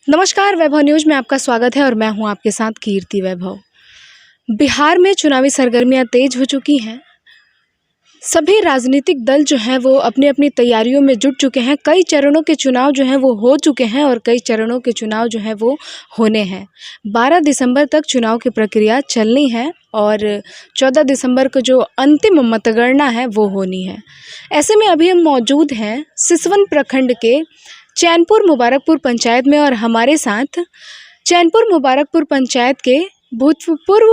नमस्कार, वैभव न्यूज़ में आपका स्वागत है और मैं हूं आपके साथ कीर्ति वैभव। बिहार में चुनावी सरगर्मियां तेज हो चुकी हैं। सभी राजनीतिक दल जो हैं वो अपनी अपनी तैयारियों में जुट चुके हैं। कई चरणों के चुनाव जो हैं वो हो चुके हैं और कई चरणों के चुनाव जो हैं वो होने हैं। 12 दिसंबर तक चुनाव की प्रक्रिया चलनी है और 14 दिसंबर को जो अंतिम मतगणना है वो होनी है। ऐसे में अभी हम मौजूद हैं सिसवन प्रखंड के चैनपुर मुबारकपुर पंचायत में और हमारे साथ चैनपुर मुबारकपुर पंचायत के भूतपूर्व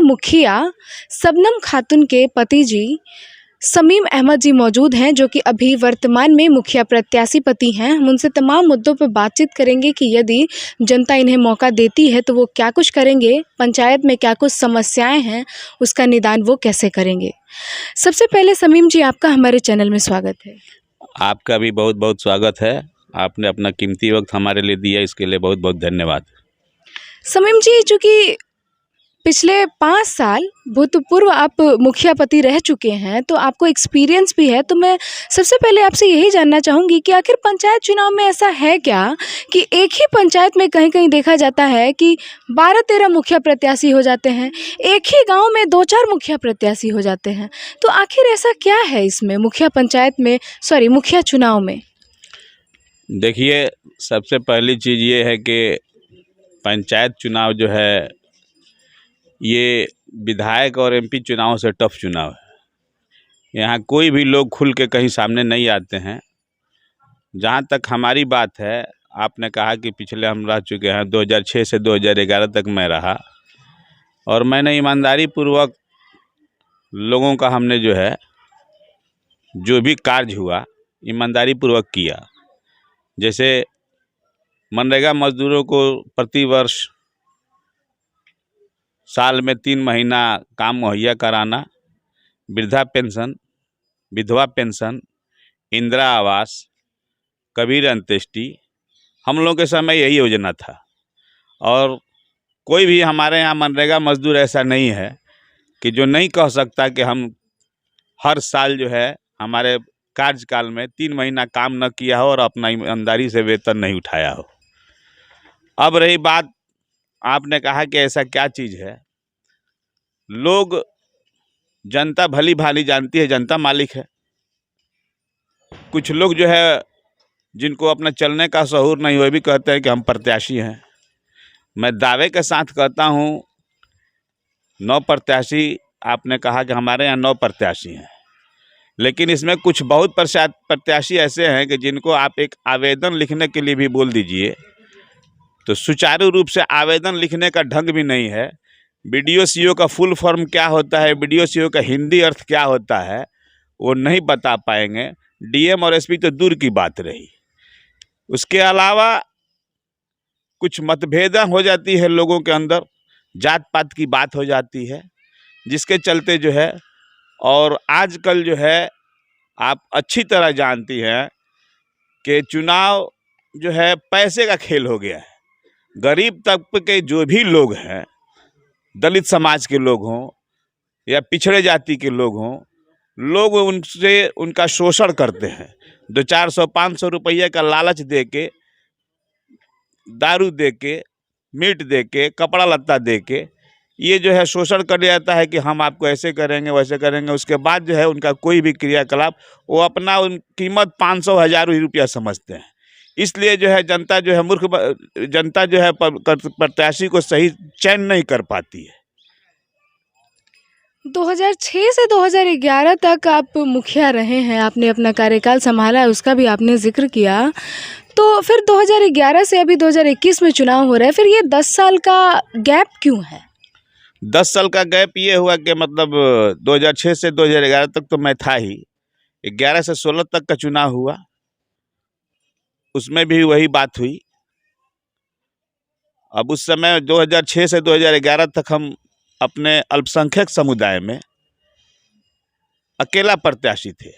मुखिया सबनम खातून के पति जी समीम अहमद जी मौजूद हैं, जो कि अभी वर्तमान में मुखिया प्रत्याशी पति हैं। हम उनसे तमाम मुद्दों पर बातचीत करेंगे कि यदि जनता इन्हें मौका देती है तो वो क्या कुछ करेंगे, पंचायत में क्या कुछ समस्याएं हैं उसका निदान वो कैसे करेंगे। सबसे पहले समीम जी, आपका हमारे चैनल में स्वागत है। आपका भी बहुत बहुत स्वागत है। आपने अपना कीमती वक्त हमारे लिए दिया, इसके लिए बहुत बहुत धन्यवाद। समीम जी, चूँकि पिछले 5 साल भूतपूर्व आप मुखिया पति रह चुके हैं तो आपको एक्सपीरियंस भी है, तो मैं सबसे पहले आपसे यही जानना चाहूँगी कि आखिर पंचायत चुनाव में ऐसा है क्या कि एक ही पंचायत में कहीं कहीं देखा जाता है कि 12-13 मुखिया प्रत्याशी हो जाते हैं, एक ही गांव में 2-4 मुखिया प्रत्याशी हो जाते हैं। तो आखिर ऐसा क्या है इसमें मुखिया चुनाव में? देखिए, सबसे पहली चीज़ ये है कि पंचायत चुनाव जो है ये विधायक और एमपी चुनाव से टफ चुनाव है। यहाँ कोई भी लोग खुल के कहीं सामने नहीं आते हैं। जहाँ तक हमारी बात है, आपने कहा कि पिछले हम रह चुके हैं, 2006 से 2011 तक मैं रहा और मैंने ईमानदारी पूर्वक लोगों का हमने जो भी कार्य हुआ ईमानदारी पूर्वक किया। जैसे मनरेगा मजदूरों को प्रति वर्ष साल में 3 महीना काम मुहैया कराना, वृद्धा पेंशन, विधवा पेंशन, इंदिरा आवास, कबीर अंत्येष्टि, हम लोगों के समय यही योजना था। और कोई भी हमारे यहाँ मनरेगा मजदूर ऐसा नहीं है कि जो नहीं कह सकता कि हम हर साल हमारे कार्यकाल में 3 महीना काम न किया हो और अपना ईमानदारी से वेतन नहीं उठाया हो। अब रही बात, आपने कहा कि ऐसा क्या चीज़ है। जनता भली भाली जानती है, जनता मालिक है। कुछ लोग जिनको अपना चलने का शऊर नहीं, वो भी कहते हैं कि हम प्रत्याशी हैं। मैं दावे के साथ कहता हूं 9 प्रत्याशी, आपने कहा कि हमारे यहाँ 9 प्रत्याशी हैं, लेकिन इसमें कुछ बहुत प्रत्याशी ऐसे हैं कि जिनको आप एक आवेदन लिखने के लिए भी बोल दीजिए तो सुचारू रूप से आवेदन लिखने का ढंग भी नहीं है। BDO-CO का फुल फॉर्म क्या होता है, BDO-CO का हिंदी अर्थ क्या होता है, वो नहीं बता पाएंगे। DM और SP तो दूर की बात रही। उसके अलावा कुछ मतभेद हो जाती है लोगों के अंदर, जात पात की बात हो जाती है, जिसके चलते और आजकल आप अच्छी तरह जानती हैं कि चुनाव पैसे का खेल हो गया है। गरीब तबके के जो भी लोग हैं, दलित समाज के लोग हों या पिछड़े जाति के लोग हों, लोग उनसे उनका शोषण करते हैं। 200-400-500 रुपये का लालच दे के, दारू दे के, मीट दे के, कपड़ा लत्ता दे के ये शोषण कर दिया जाता है कि हम आपको ऐसे करेंगे वैसे करेंगे। उसके बाद उनका कोई भी क्रियाकलाप वो अपना उन कीमत 500-1000 रुपया समझते हैं। इसलिए जनता मूर्ख जनता प्रत्याशी को सही चयन नहीं कर पाती है। 2006 से 2011 तक आप मुखिया रहे हैं, आपने अपना कार्यकाल संभाला है, उसका भी आपने जिक्र किया। तो फिर 2011 से अभी 2021 में चुनाव हो रहा है, फिर ये 10 साल का गैप क्यों है? 10 साल का गैप ये हुआ कि मतलब 2006 से 2011 तक तो मैं था ही, 11 से 16 तक का चुनाव हुआ, उसमें भी वही बात हुई। अब उस समय 2006 से 2011 तक हम अपने अल्पसंख्यक समुदाय में अकेला प्रत्याशी थे।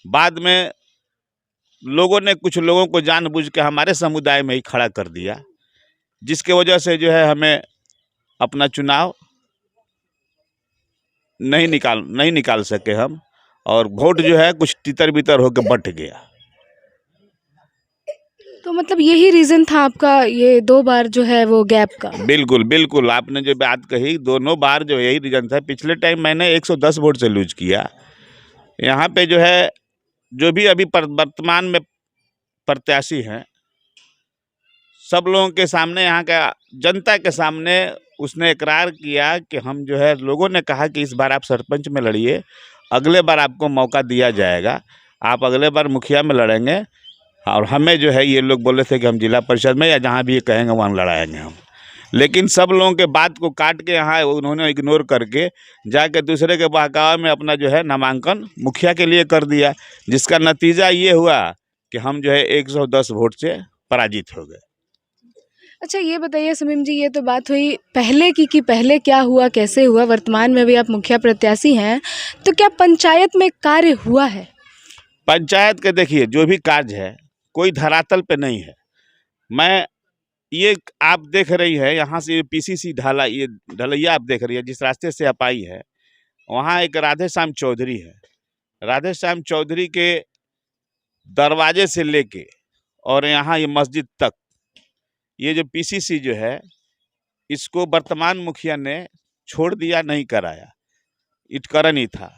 बाद में कुछ लोगों को जानबूझ के हमारे समुदाय में ही खड़ा कर दिया, जिसके वजह से हमें अपना चुनाव नहीं निकाल सके हम, और वोट कुछ तितर बितर होकर बट गया। तो मतलब यही रीज़न था आपका ये 2 बार जो है वो गैप का? बिल्कुल, बिल्कुल, आपने जो बात कही दोनों बार जो यही रीज़न था। पिछले टाइम मैंने 110 वोट से लूज़ किया। यहाँ पे जो है, जो भी अभी वर्तमान में प्रत्याशी हैं, सब लोगों के सामने, यहाँ का जनता के सामने उसने इकरार किया कि हम जो है, लोगों ने कहा कि इस बार आप सरपंच में लड़िए, अगले बार आपको मौका दिया जाएगा, आप अगले बार मुखिया में लड़ेंगे। और हमें जो है, ये लोग बोले थे कि हम जिला परिषद में या जहाँ भी ये कहेंगे वहाँ लड़ाएंगे हम। लेकिन सब लोगों के बात को काट के यहाँ उन्होंने इग्नोर करके जाके दूसरे के बहकावे में अपना जो है नामांकन मुखिया के लिए कर दिया, जिसका नतीजा ये हुआ कि हम जो है 110 वोट से पराजित हो गए। अच्छा ये बताइए समीम जी, ये तो बात हुई पहले की कि पहले क्या हुआ, कैसे हुआ। वर्तमान में भी आप मुखिया प्रत्याशी हैं, तो क्या पंचायत में कार्य हुआ है? पंचायत के देखिए, जो भी कार्य है कोई धरातल पे नहीं है। मैं ये आप देख रही है, यहाँ से पीसीसी ढाला, ये ढलैया आप देख रही है, जिस रास्ते से आप आई है, वहाँ एक राधे श्याम चौधरी है। राधे श्याम चौधरी के दरवाजे से लेके और यहाँ ये मस्जिद तक, ये जो पीसीसी जो है, इसको वर्तमान मुखिया ने छोड़ दिया, नहीं कराया, इटकरण ही था।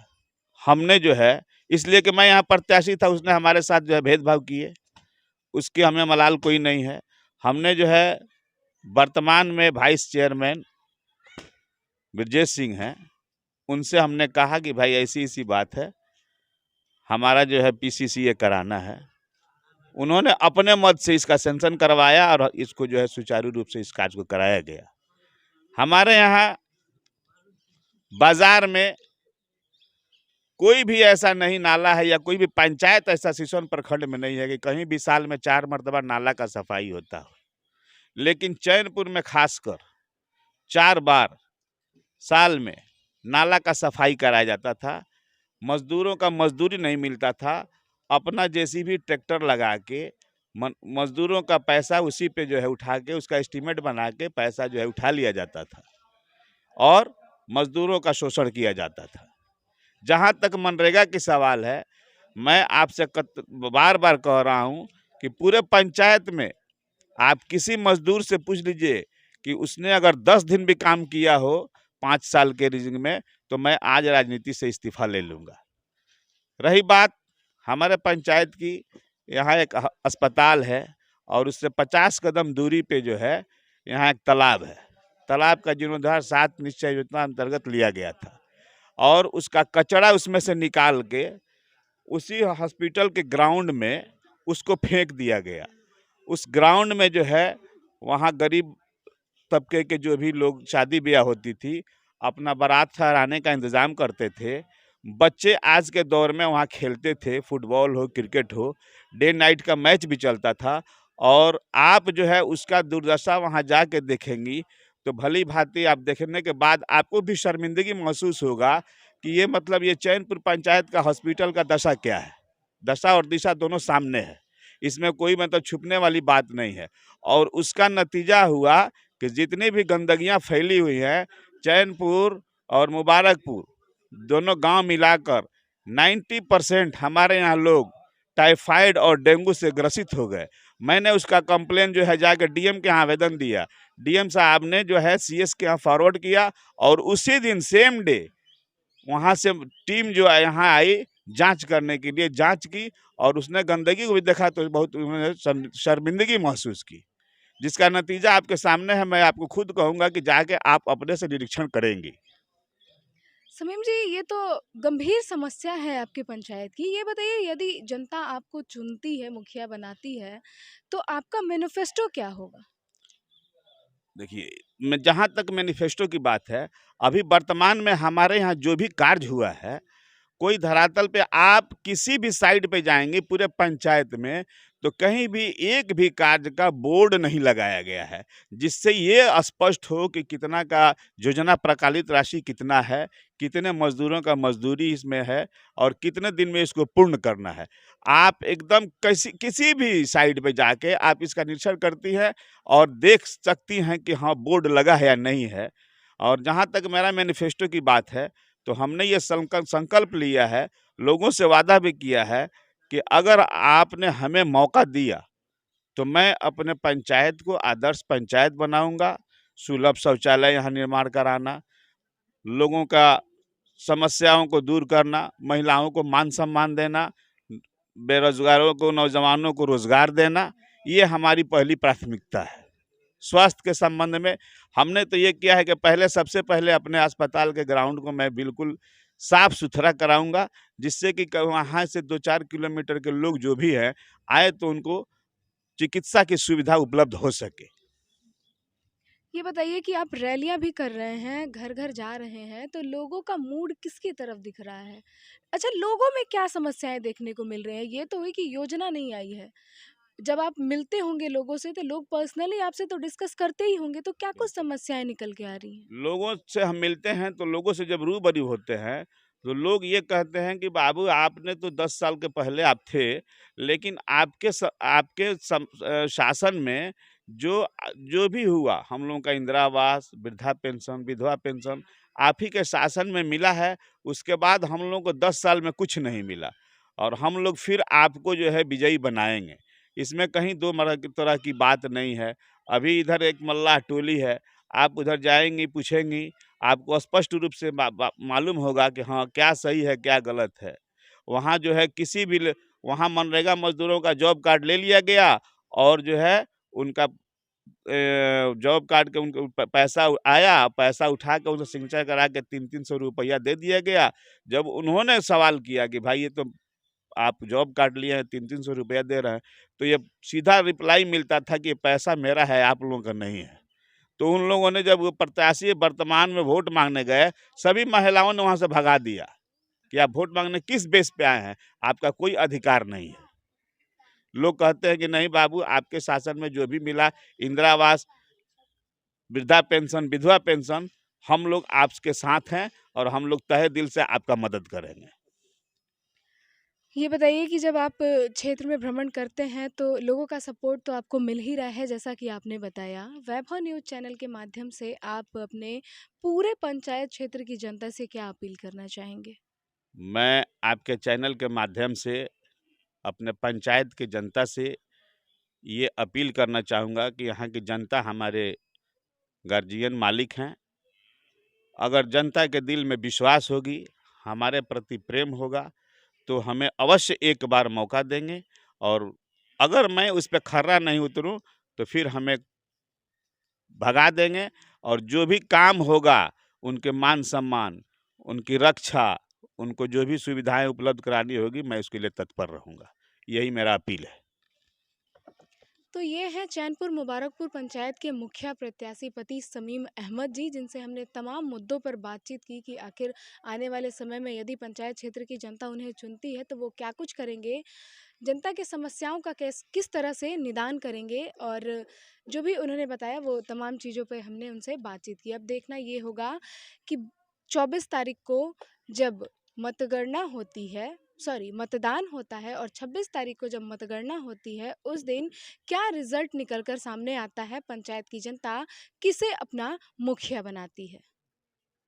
हमने जो है, इसलिए कि मैं यहाँ प्रत्याशी था, उसने हमारे साथ जो है भेदभाव किए, उसके हमें मलाल कोई नहीं है। हमने जो है वर्तमान में वाइस चेयरमैन ब्रजेश सिंह हैं, उनसे हमने कहा कि भाई ऐसी ऐसी बात है, हमारा जो है पीसीसी ये कराना है। उन्होंने अपने मत से इसका सेंक्शन करवाया और इसको जो है सुचारू रूप से इस कार्य को कराया गया। हमारे यहाँ बाजार में कोई भी ऐसा नहीं नाला है या कोई भी पंचायत ऐसा सिसोन प्रखंड में नहीं है कि कहीं भी साल में 4 मरतबा नाला का सफाई होता हो। लेकिन चैनपुर में खासकर 4 बार साल में नाला का सफाई कराया जाता था। मजदूरों का मजदूरी नहीं मिलता था। अपना जेसीबी ट्रैक्टर लगा के मजदूरों का पैसा उसी पे जो है उठा के, उसका एस्टीमेट बना के पैसा जो है उठा लिया जाता था और मजदूरों का शोषण किया जाता था। जहाँ तक मनरेगा की सवाल है, मैं आपसे बार बार कह रहा हूँ कि पूरे पंचायत में आप किसी मजदूर से पूछ लीजिए कि उसने अगर 10 दिन भी काम किया हो 5 साल के रिजिंग में, तो मैं आज राजनीति से इस्तीफा ले लूँगा। रही बात हमारे पंचायत की, यहाँ एक अस्पताल है और उससे 50 कदम दूरी पे जो है यहाँ एक तालाब है। तालाब का जीर्णोद्धार 7 निश्चय योजना अंतर्गत लिया गया था और उसका कचरा उसमें से निकाल के उसी हॉस्पिटल के ग्राउंड में उसको फेंक दिया गया। उस ग्राउंड में जो है, वहाँ गरीब तबके के जो भी लोग, शादी ब्याह होती थी, अपना बारात ठहराने का इंतज़ाम करते थे। बच्चे आज के दौर में वहाँ खेलते थे, फुटबॉल हो, क्रिकेट हो, डे नाइट का मैच भी चलता था। और आप जो है उसका दुर्दशा वहाँ जाके देखेंगी तो भली भांति आप देखने के बाद आपको भी शर्मिंदगी महसूस होगा कि ये मतलब ये चैनपुर पंचायत का हॉस्पिटल का दशा क्या है। दशा और दिशा दोनों सामने है, इसमें कोई मतलब छुपने वाली बात नहीं है। और उसका नतीजा हुआ कि जितनी भी गंदगियां फैली हुई हैं, चैनपुर और मुबारकपुर दोनों गांव मिलाकर 90% हमारे यहाँ लोग टाइफाइड और डेंगू से ग्रसित हो गए। मैंने उसका कंप्लेन जो है जाकर डीएम के यहाँ आवेदन दिया। डीएम साहब ने जो है सीएस के यहाँ फॉरवर्ड किया और उसी दिन सेम डे वहाँ से टीम जो है यहाँ आई जांच करने के लिए, जांच की और उसने गंदगी को भी देखा तो बहुत उन्होंने शर्मिंदगी महसूस की, जिसका नतीजा आपके सामने है। मैं आपको खुद कहूँगा कि जाके आप अपने से निरीक्षण करेंगे। समीम जी, ये तो गंभीर समस्या है आपकी पंचायत की। ये बताइए, यदि जनता आपको चुनती है, मुखिया बनाती है, तो आपका मैनिफेस्टो क्या होगा? देखिए, मैं जहाँ तक मैनिफेस्टो की बात है, अभी वर्तमान में हमारे यहाँ जो भी कार्य हुआ है, कोई धरातल पे आप किसी भी साइड पे जाएंगे पूरे पंचायत में, तो कहीं भी एक भी कार्य का बोर्ड नहीं लगाया गया है, जिससे ये स्पष्ट हो कि कितना का योजना प्रकालित राशि कितना है, कितने मजदूरों का मजदूरी इसमें है और कितने दिन में इसको पूर्ण करना है। आप एकदम किसी भी साइड पे जाके आप इसका निरीक्षण करती है और देख सकती हैं कि हाँ बोर्ड लगा है या नहीं है। और जहाँ तक मेरा मैनिफेस्टो की बात है, तो हमने ये संकल्प लिया है, लोगों से वादा भी किया है कि अगर आपने हमें मौका दिया तो मैं अपने पंचायत को आदर्श पंचायत बनाऊंगा। सुलभ शौचालय यहाँ निर्माण कराना, लोगों का समस्याओं को दूर करना, महिलाओं को मान सम्मान देना, बेरोजगारों को, नौजवानों को रोजगार देना, ये हमारी पहली प्राथमिकता है। स्वास्थ्य के संबंध में हमने तो ये किया है कि पहले, सबसे पहले अपने अस्पताल के ग्राउंड को मैं बिल्कुल साफ सुथरा कराऊंगा, जिससे कि वहाँ से 2-4 किलोमीटर के लोग जो भी हैं आए तो उनको चिकित्सा की सुविधा उपलब्ध हो सके। ये बताइए कि आप रैलियां भी कर रहे हैं, घर घर जा रहे हैं, तो लोगों का मूड किसकी तरफ दिख रहा है? अच्छा, लोगों में क्या समस्याएं देखने को मिल रही हैं? ये तो हुई कि योजना नहीं आई है। जब आप मिलते होंगे लोगों से, तो लोग पर्सनली आपसे तो डिस्कस करते ही होंगे, तो क्या कुछ समस्याएं निकल के आ रही हैं? लोगों से हम मिलते हैं तो लोगों से जब रूबरू होते हैं तो लोग ये कहते हैं कि बाबू आपने तो 10 साल के पहले आप थे, लेकिन शासन में जो जो भी हुआ, हम लोगों का इंदिरा आवास, वृद्धा पेंशन, विधवा पेंशन आप ही के शासन में मिला है। उसके बाद हम लोगों को 10 साल में कुछ नहीं मिला, और हम लोग फिर आपको जो है विजयी बनाएंगे। इसमें कहीं दो तरह की बात नहीं है। अभी इधर एक मल्लाह टोली है, आप उधर जाएंगी, पूछेंगी, आपको स्पष्ट रूप से मालूम होगा कि हाँ, क्या सही है क्या गलत है। वहाँ जो है वहाँ मनरेगा मजदूरों का जॉब कार्ड ले लिया गया, और जो है उनका जॉब कार्ड के उनको पैसा आया, पैसा उठा के उनको सिग्नेचर करा के 300-300 रुपया दे दिया गया। जब उन्होंने सवाल किया कि भाई ये तो आप जॉब कार्ड लिए हैं, 300-300 रुपया दे रहे हैं, तो ये सीधा रिप्लाई मिलता था कि ये पैसा मेरा है, आप लोगों का नहीं है। तो उन लोगों ने, जब वो प्रत्याशी वर्तमान में वोट मांगने गए, सभी महिलाओं ने वहां से भगा दिया कि आप वोट मांगने किस बेस पे आए हैं, आपका कोई अधिकार नहीं है। लोग कहते हैं कि नहीं बाबू, आपके शासन में जो भी मिला, इंदिरा आवास, वृद्धा पेंशन, विधवा पेंशन, हम लोग आपके साथ हैं और हम लोग तहे दिल से आपका मदद करेंगे। ये बताइए कि जब आप क्षेत्र में भ्रमण करते हैं, तो लोगों का सपोर्ट तो आपको मिल ही रहा है, जैसा कि आपने बताया। वैभव न्यूज़ चैनल के माध्यम से आप अपने पूरे पंचायत क्षेत्र की जनता से क्या अपील करना चाहेंगे? मैं आपके चैनल के माध्यम से अपने पंचायत की जनता से ये अपील करना चाहूँगा कि यहाँ की जनता हमारे गार्जियन मालिक हैं। अगर जनता के दिल में विश्वास होगी, हमारे प्रति प्रेम होगा, तो हमें अवश्य एक बार मौका देंगे, और अगर मैं उस पर खरा नहीं उतरूं तो फिर हमें भगा देंगे। और जो भी काम होगा, उनके मान सम्मान, उनकी रक्षा, उनको जो भी सुविधाएं उपलब्ध करानी होगी, मैं उसके लिए तत्पर रहूँगा। यही मेरा अपील है। तो ये हैं चैनपुर मुबारकपुर पंचायत के मुखिया प्रत्याशी पति समीम अहमद जी, जिनसे हमने तमाम मुद्दों पर बातचीत की कि आखिर आने वाले समय में यदि पंचायत क्षेत्र की जनता उन्हें चुनती है, तो वो क्या कुछ करेंगे, जनता की समस्याओं का किस तरह से निदान करेंगे, और जो भी उन्होंने बताया वो तमाम चीज़ों पे हमने उनसे बातचीत की। अब देखना ये होगा कि 24 तारीख को जब मतगणना होती है, सॉरी, मतदान होता है, और 26 तारीख को जब मतगणना होती है, उस दिन क्या रिजल्ट निकल कर सामने आता है, पंचायत की जनता किसे अपना मुखिया बनाती है।